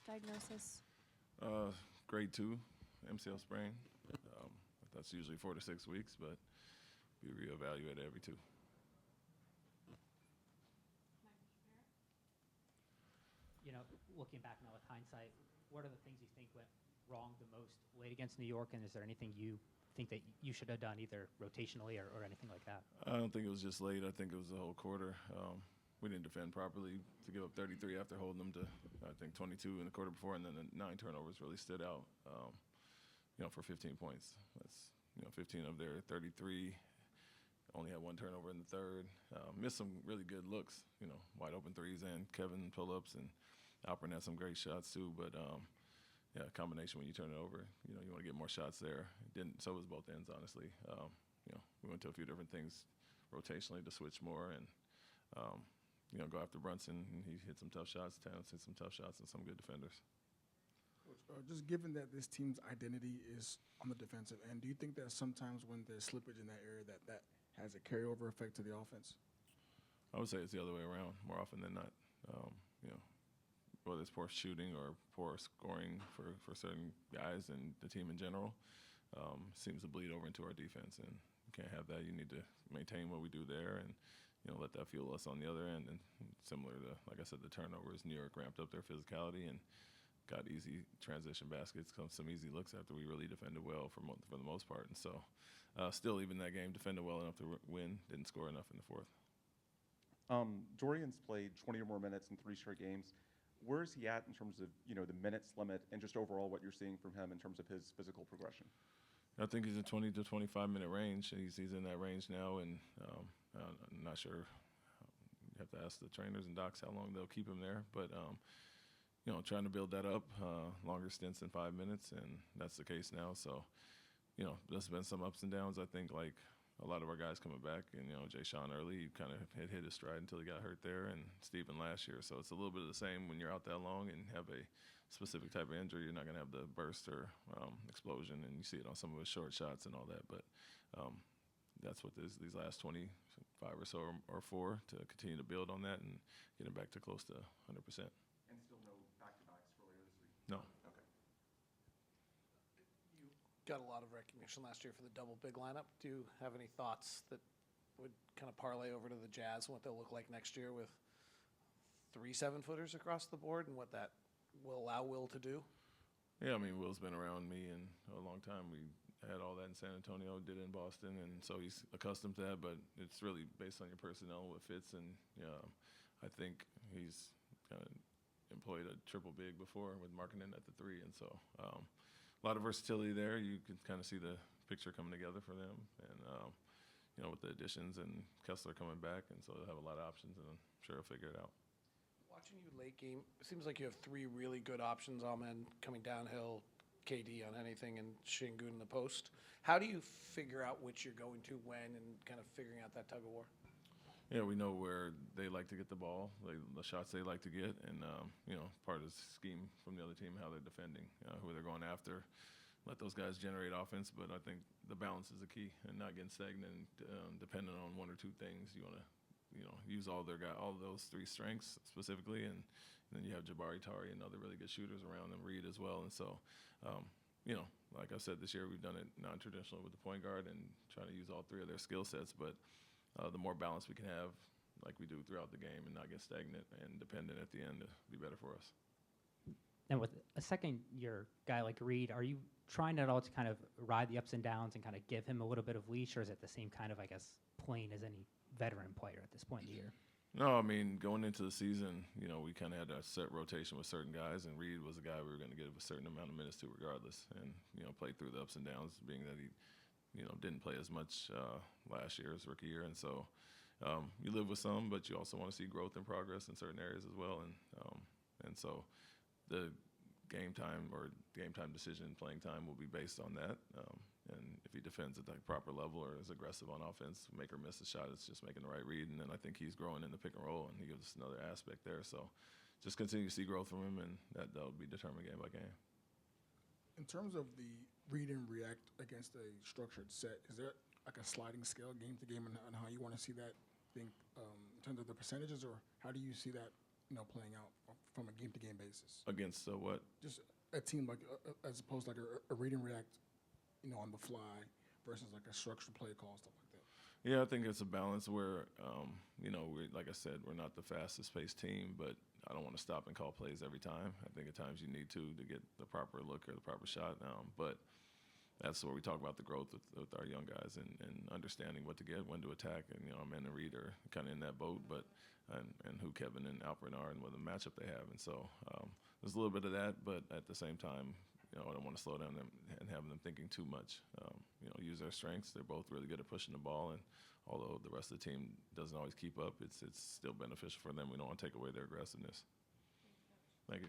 diagnosis? Grade 2, MCL sprain. That's usually 4 to 6 weeks, but we reevaluate every 2. You know, looking back now with hindsight, what are the things you think went wrong the most late against New York, and is there anything you think that you should have done either rotationally or anything like that? I don't think it was just late. I think it was the whole quarter. We didn't defend properly to give up 33 after holding them to, I think, 22 in the quarter before, and then the 9 turnovers really stood out, for 15 points. That's, 15 of their 33. Only had 1 turnover in the third. Missed some really good looks, wide open threes and Kevin pull-ups, and Alpern had some great shots too. But a combination when you turn it over, you want to get more shots there. Didn't. So was both ends, honestly. We went to a few different things rotationally to switch more and go after Brunson. And he hit some tough shots. Towns hit some tough shots and some good defenders. Coach, just given that this team's identity is on the defensive end, do you think that sometimes when there's slippage in that area that has a carryover effect to the offense? I would say it's the other way around more often than not. Whether it's poor shooting or poor scoring for certain guys and the team in general, seems to bleed over into our defense, and you can't have that. You need to maintain what we do there and let that fuel us on the other end. And similar to, like I said, the turnovers, New York ramped up their physicality and got easy transition baskets, some easy looks after we really defended well for the most part. And so still, even that game, defended well enough to win, didn't score enough in the fourth. Dorian's played 20 or more minutes in 3 straight games. Where is he at in terms of, the minutes limit and just overall what you're seeing from him in terms of his physical progression? I think he's in 20 to 25-minute range. He's in that range now, and I'm not sure. You have to ask the trainers and docs how long they'll keep him there. But, trying to build that up, longer stints than 5 minutes, and that's the case now. So, there's been some ups and downs. I think, like a lot of our guys coming back, and, Jae'Sean early, he kind of had hit his stride until he got hurt there, and Steven last year. So it's a little bit of the same when you're out that long and have a specific type of injury. You're not going to have the burst or explosion, and you see it on some of his short shots and all that. But that's what these last 25 or so are for, to continue to build on that and get him back to close to 100%. And still no back-to-backs for later this week? No. Okay. You got a lot of recognition last year for the double big lineup. Do you have any thoughts that would kind of parlay over to the Jazz and what they'll look like next year with 3 7-footers across the board and what that will allow Will to do? Yeah, I mean, Will's been around me in a long time. We had all that in San Antonio, did it in Boston, and so he's accustomed to that, but it's really based on your personnel, what fits, and I think he's kind of employed a triple big before with Markkanen at the 3, and so a lot of versatility there. You can kind of see the picture coming together for them, and with the additions and Kessler coming back, and so they'll have a lot of options, and I'm sure they'll figure it out. Watching you late game, it seems like you have 3 really good options, Amen coming downhill, KD on anything, and Şengün in the post. How do you figure out which you're going to when and kind of figuring out that tug of war? Yeah, we know where they like to get the ball, the shots they like to get, and part of the scheme from the other team, how they're defending, who they're going after. Let those guys generate offense, but I think the balance is the key, and not getting stagnant, dependent on 1 or 2 things. You want to, use all those 3 strengths specifically, and then you have Jabari, Tari, and other really good shooters around them, Reed as well. And so, like I said, this year we've done it non-traditional with the point guard and trying to use all 3 of their skill sets, but the more balance we can have, like we do throughout the game, and not get stagnant and dependent at the end, to be better for us. And with a second-year guy like Reed, are you trying at all to kind of ride the ups and downs and kind of give him a little bit of leash, or is it the same kind of, I guess, plane as any veteran player at this point in the year? No, I mean, going into the season, we kind of had a set rotation with certain guys, and Reed was a guy we were going to give a certain amount of minutes to regardless, and, played through the ups and downs, being that he, didn't play as much last year, his rookie year. And so you live with some, but you also want to see growth and progress in certain areas as well. And so the game time decision, playing time, will be based on that. And if he defends at the proper level or is aggressive on offense, make or miss a shot, it's just making the right read. And then I think he's growing in the pick and roll, and he gives us another aspect there. So just continue to see growth from him, and that'll be determined game by game. In terms of the read and react against a structured set, is there like a sliding scale game to game on how you want to see that thing in terms of the percentages, or how do you see that playing out from a game-to-game basis? Against what? Just a team like, as opposed to like a read and react, on the fly versus like a structured play call, stuff like that. Yeah, I think it's a balance where, like I said, we're not the fastest paced team, but I don't want to stop and call plays every time. I think at times you need to get the proper look or the proper shot. But that's where we talk about the growth with our young guys and understanding what to get, when to attack. And, man and Reed are kind of in that boat, but and who Kevin and Alperen are and what the matchup they have. And so there's a little bit of that, but at the same time, I don't want to slow down them and have them thinking too much. Use their strengths. They're both really good at pushing the ball, and although the rest of the team doesn't always keep up, it's still beneficial for them. We don't want to take away their aggressiveness. Thank you.